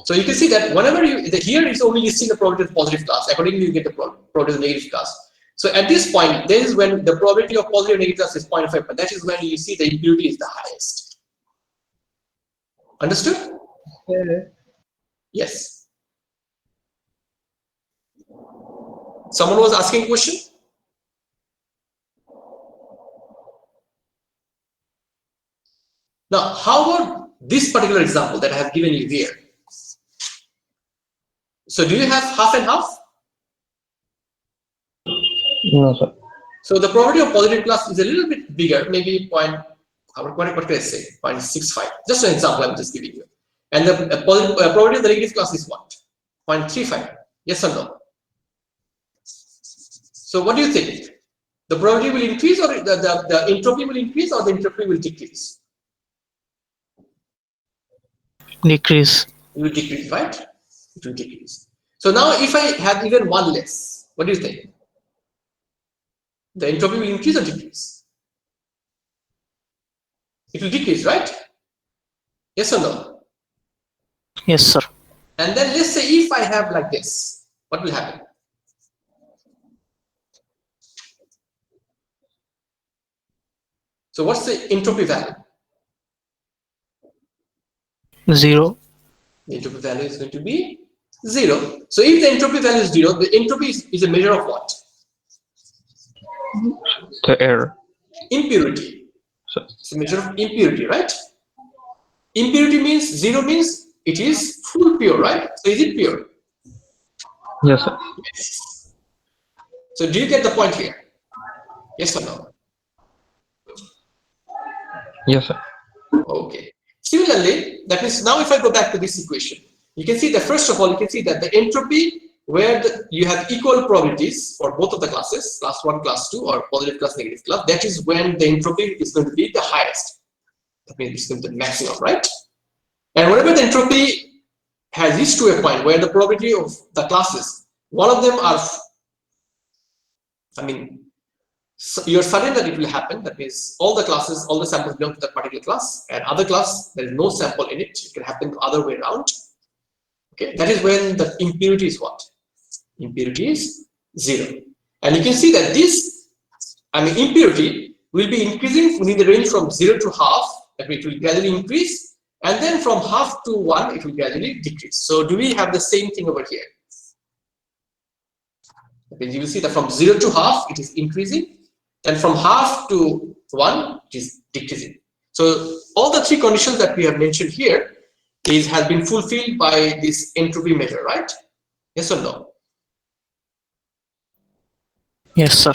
So you can see that whenever here is only listing the probability of positive class, accordingly you get the probability of negative class. So at this point, this is when the probability of positive and negative class is 0.5, but that is when you see the impurity is the highest. Understood? Yeah. Yes. Someone was asking a question? Now, how about this particular example that I have given you here? So do you have half and half? No, sir. So the probability of positive class is a little bit bigger, maybe what can I say? 0.65. Just an example I'm just giving you. And the probability of the negative class is what? 0.35. Yes or no? So what do you think? The probability will increase, or the entropy will increase, or the entropy will decrease? Decrease. It will decrease, right? It will decrease. So now if I have even 1 less, what do you think? The entropy will increase or decrease? It will decrease, right? Yes or no? Yes, sir. And then let's say if I have like this, what will happen? So what's the entropy value? 0. The entropy value is going to be 0. So if the entropy value is 0, the entropy is a measure of what? The error. Impurity. So, It's a measure of impurity, right? Impurity means 0 means it is full pure, right? So is it pure? yes, sir. Yes. So do you get the point here? Yes or no? Yes, sir. Okay. Similarly, that means now if I go back to this equation, you can see that first of all, you can see that the entropy where you have equal probabilities for both of the classes, class 1, class 2, or positive class, negative class, that is when the entropy is going to be the highest. That means it's going to be the maximum, right? And whenever the entropy has reached to a point where the probability of the classes, one of them are, so you're certain that it will happen. That means all the classes, all the samples belong to that particular class, and other class, there is no sample in it. It can happen the other way around. Okay, that is when the impurity is what? Impurity is 0. And you can see that this, impurity will be increasing within the range from 0 to half. That means it will gradually increase, and then from half to 1 it will gradually decrease. So do we have the same thing over here? Okay, you will see that from 0 to half it is increasing, and from half to 1 it is decreasing. So all the three conditions that we have mentioned here has been fulfilled by this entropy measure, right? Yes or no? Yes, sir.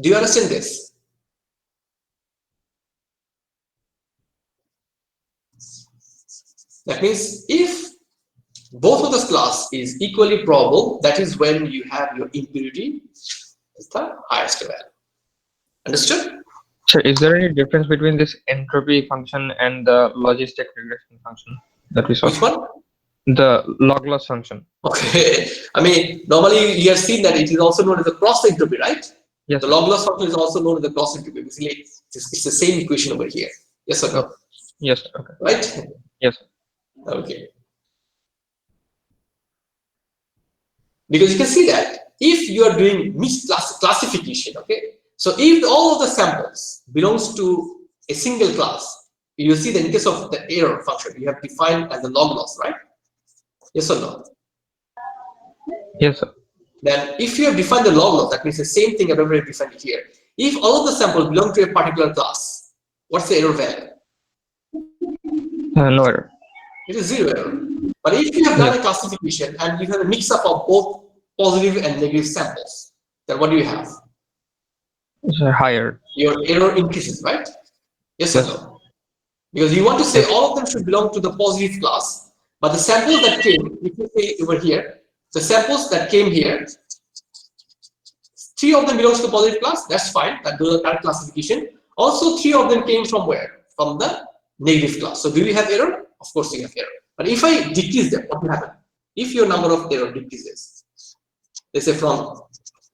Do you understand this? That means if both of the class is equally probable, that is when you have your impurity is the highest value. Understood? So is there any difference between this entropy function and the logistic regression function that we saw? Which one? The log loss function. Okay. I mean, normally you have seen that it is also known as the cross entropy, right? Yes. The log loss function is also known as the cross entropy. Basically, it's the same equation over here. Yes or no? Yes. Okay. Right? Yes. Okay. Because you can see that if you are doing mixed classification, okay, so if all of the samples belongs to a single class, you will see that in case of the error function, you have defined as the log loss, right? Yes or no? Yes, sir. Then if you have defined the log loss, that means the same thing I've already defined it here. If all of the samples belong to a particular class, what's the error value? No error. It is 0 error. But if you have done a classification and you have a mix up of both positive and negative samples, then what do you have? It's higher. Your error increases, right? Yes or no? Because you want to say all of them should belong to the positive class, but the samples that came, if you say over here, the samples that came here, 3 of them belongs to the positive class, that's fine, that does the correct classification. Also 3 of them came from where? From the negative class. So do we have error? Of course we have error. But if I decrease them, what will happen? If your number of error decreases, let's say from,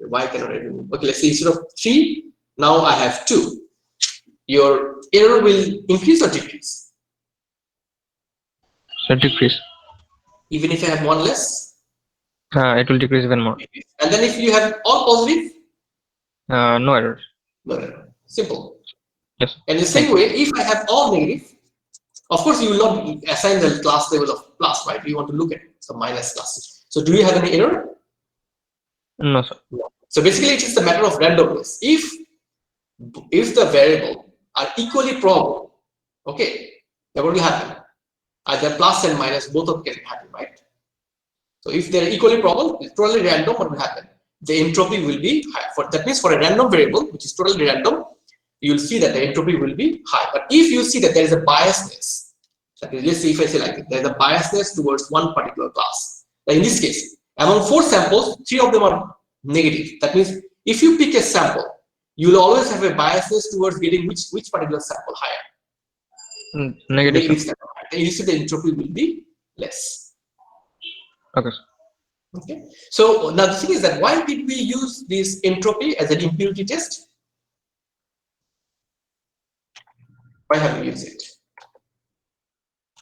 why cannot I remove? Okay, let's say instead of 3, now I have 2. Your error will increase or decrease? So decrease. Even if I have 1 less? It will decrease even more. And then if you have all positive? No error. No error. Simple. Yes. And the same way, if I have all negative, of course you will not assign the class level of plus, right? You want to look at some minus classes. So do you have any error? No, sir. So basically it is a matter of randomness. If the variable are equally probable, okay, then what will happen? Either plus and minus, both of them can happen, right? So if they're equally probable, it's totally random, what will happen? The entropy will be high. That means for a random variable, which is totally random, you'll see that the entropy will be high. But if you see that there is a biasness, that is, let's say if I say like this, there's a biasness towards one particular class. Like in this case, among 4 samples, 3 of them are negative. That means if you pick a sample, you'll always have a biasness towards getting which particular sample higher. Negative. Sample. And you see the entropy will be less. Okay, sir. Okay. So now the thing is that why did we use this entropy as an impurity test? Why have we used it?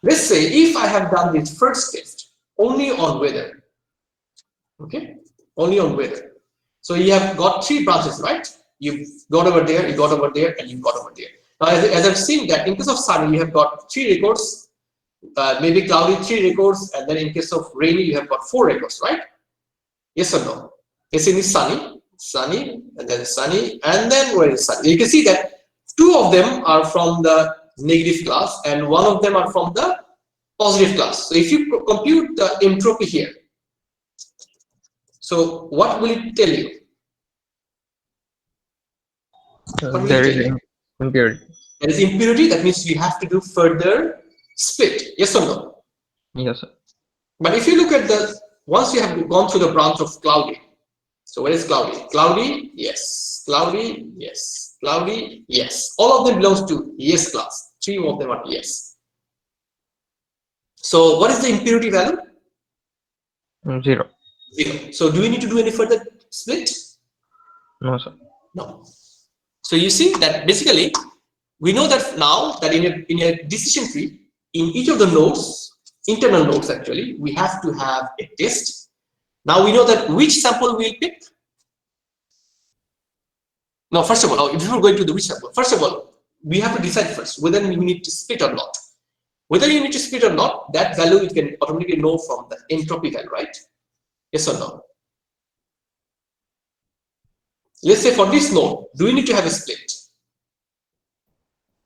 Let's say if I have done this first test only on weather, okay, only on weather. So you have got 3 branches, right? You've got over there, you got over there, and you got over there. Now, as I've seen that in case of sunny, you have got 3 records, maybe cloudy 3 records, and then in case of rainy, you have got 4 records, right? Yes or no? Yes, in this sunny, and then sunny, and then where is sunny? You can see that 2 of them are from the negative class, and 1 of them are from the positive class. So if you compute the entropy here, so what will it tell you? There is impurity. There is impurity. That means you have to do further split. Yes or no? Yes, sir. But if you look at once you have gone through the branch of cloudy, so where is cloudy? Cloudy, yes. Cloudy, yes. Cloudy, yes. All of them belongs to yes class. 3 of them are yes. So what is the impurity value? 0. 0. So do we need to do any further split? No, sir. No. So you see that basically we know that now that in a decision tree, in each of the nodes, internal nodes actually, we have to have a test. Now we know that which sample we'll pick. No, first of all, if you are going to the which number, first of all, we have to decide first whether we need to split or not. Whether you need to split or not, that value you can automatically know from the entropy value, right? Yes or no? Let's say for this node, do we need to have a split?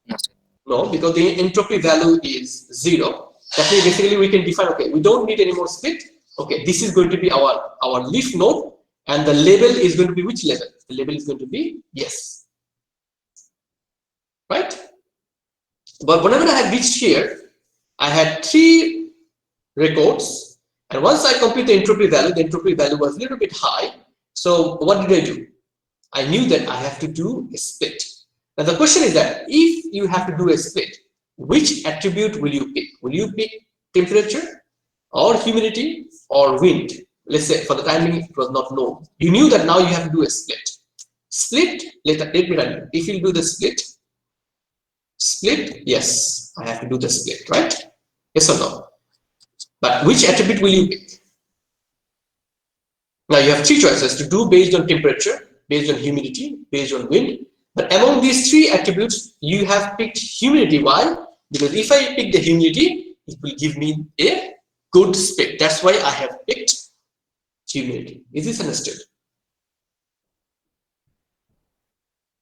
No, sir. No, because the entropy value is 0. That means basically we can define, okay, we don't need any more split. Okay, this is going to be our leaf node, and the label is going to be which label? The label is going to be yes. Right? But whenever I had reached here, I had 3 records, and once I compute the entropy value was a little bit high. So what did I do? I knew that I have to do a split. Now the question is that if you have to do a split, which attribute will you pick? Will you pick temperature or humidity or wind? Let's say for the time being it was not known. You knew that now you have to do a split. Split, let me tell you. If you do the split, yes, I have to do the split, right? Yes or no? But which attribute will you pick? Now you have 3 choices to do based on temperature, based on humidity, based on wind. But among these 3 attributes, you have picked humidity. Why? Because if I pick the humidity, it will give me a good split. That's why I have picked humidity. Is this understood?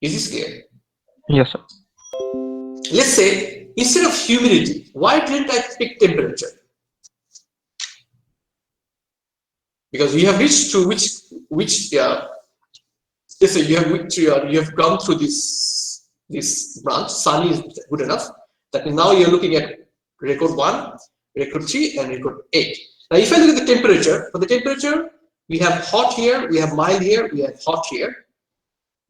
Is this clear? Yes, sir. Let's say instead of humidity, why didn't I pick temperature? Because you have reached to which let's say you have gone through this branch. Sun is good enough. That means now you're looking at record 1, record 3, and record 8. Now if I look at the temperature, for the temperature we have hot here, we have mild here, we have hot here.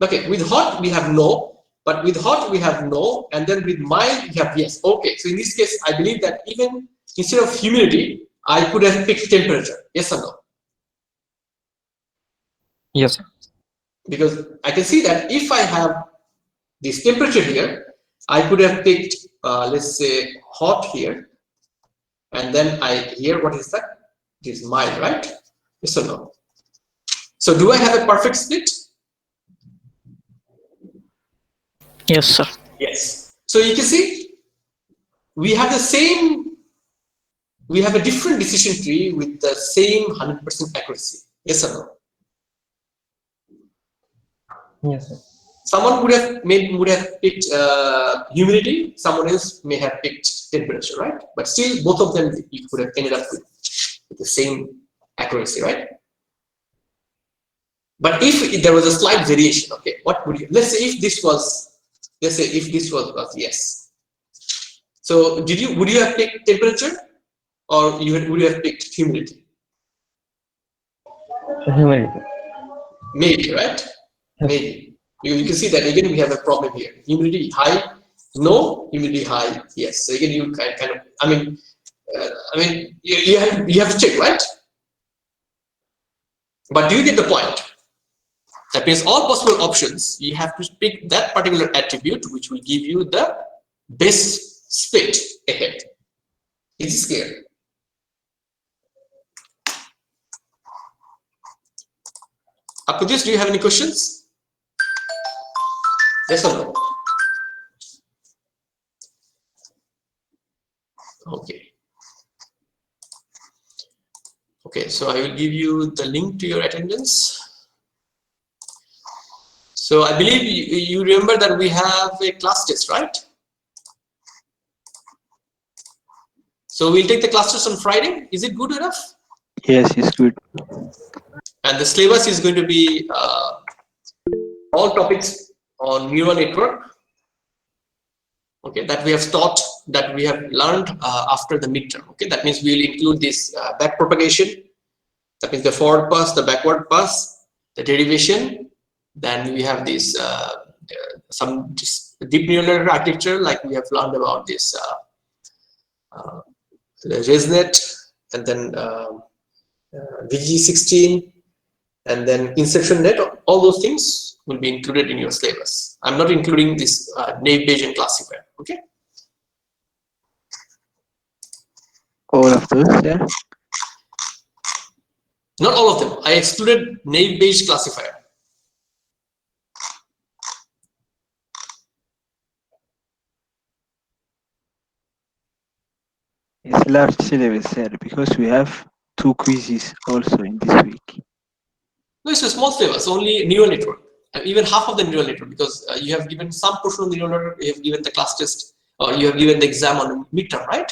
Okay, with hot we have no, but with hot we have no, and then with mild we have yes. Okay, so in this case I believe that even instead of humidity I could have picked temperature. Yes or no? Yes, sir. Because I can see that if I have this temperature here, I could have picked let's say hot here, and then here what is that? It is mild, right? Yes or no? So do I have a perfect split? Yes, sir. Yes. So you can see we have a different decision tree with the same 100% accuracy. Yes or no? Yes, sir. Someone would have picked humidity, someone else may have picked temperature, right? But still both of them you could have ended up with the same accuracy, right? But if there was a slight variation, okay, what would you, let's say if this was yes. So would you have picked temperature, or would you have picked humidity? Humidity. Maybe, right? Maybe. You can see that again we have a problem here. Humidity high, no. Humidity high, yes. So again you kind of, I mean you have to check, right? But do you get the point? That means all possible options, you have to pick that particular attribute which will give you the best split ahead. Is this clear? Up to this, do you have any questions? Yes or no? Okay. Okay, so I will give you the link to your attendance. So I believe you remember that we have a class test, right? So we'll take the class test on Friday. Is it good enough? Yes, it's good. And the syllabus is going to be all topics on neural network. Okay, that we have taught, that we have learned after the midterm. Okay, that means we will include this back propagation. That means the forward pass, the backward pass, the derivation. Then we have this some deep neural architecture, like we have learned about this the ResNet, and then VG16, and then inception net. All those things will be included in your syllabus. I'm not including this naive Bayesian classifier. Okay. All of those, yeah. Not all of them. I excluded naive Bayes classifier. large syllabus, sir, because we have 2 quizzes also in this week. No, it's a small syllabus, only neural network. Even half of the neural network, because you have given some portion of the neural network, you have given the class test, or you have given the exam on midterm, right?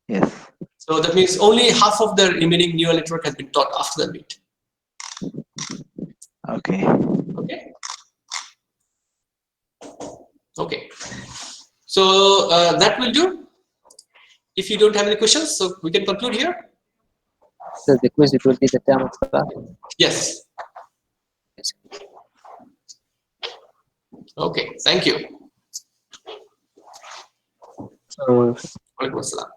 Yes. So that means only half of the remaining neural network has been taught after the mid. Okay. Okay. Okay. So that will do. If you don't have any questions, so we can conclude here. So the quiz, it will be the term of class. Yes. Yes. Okay. Thank you. So Walaikum assalam.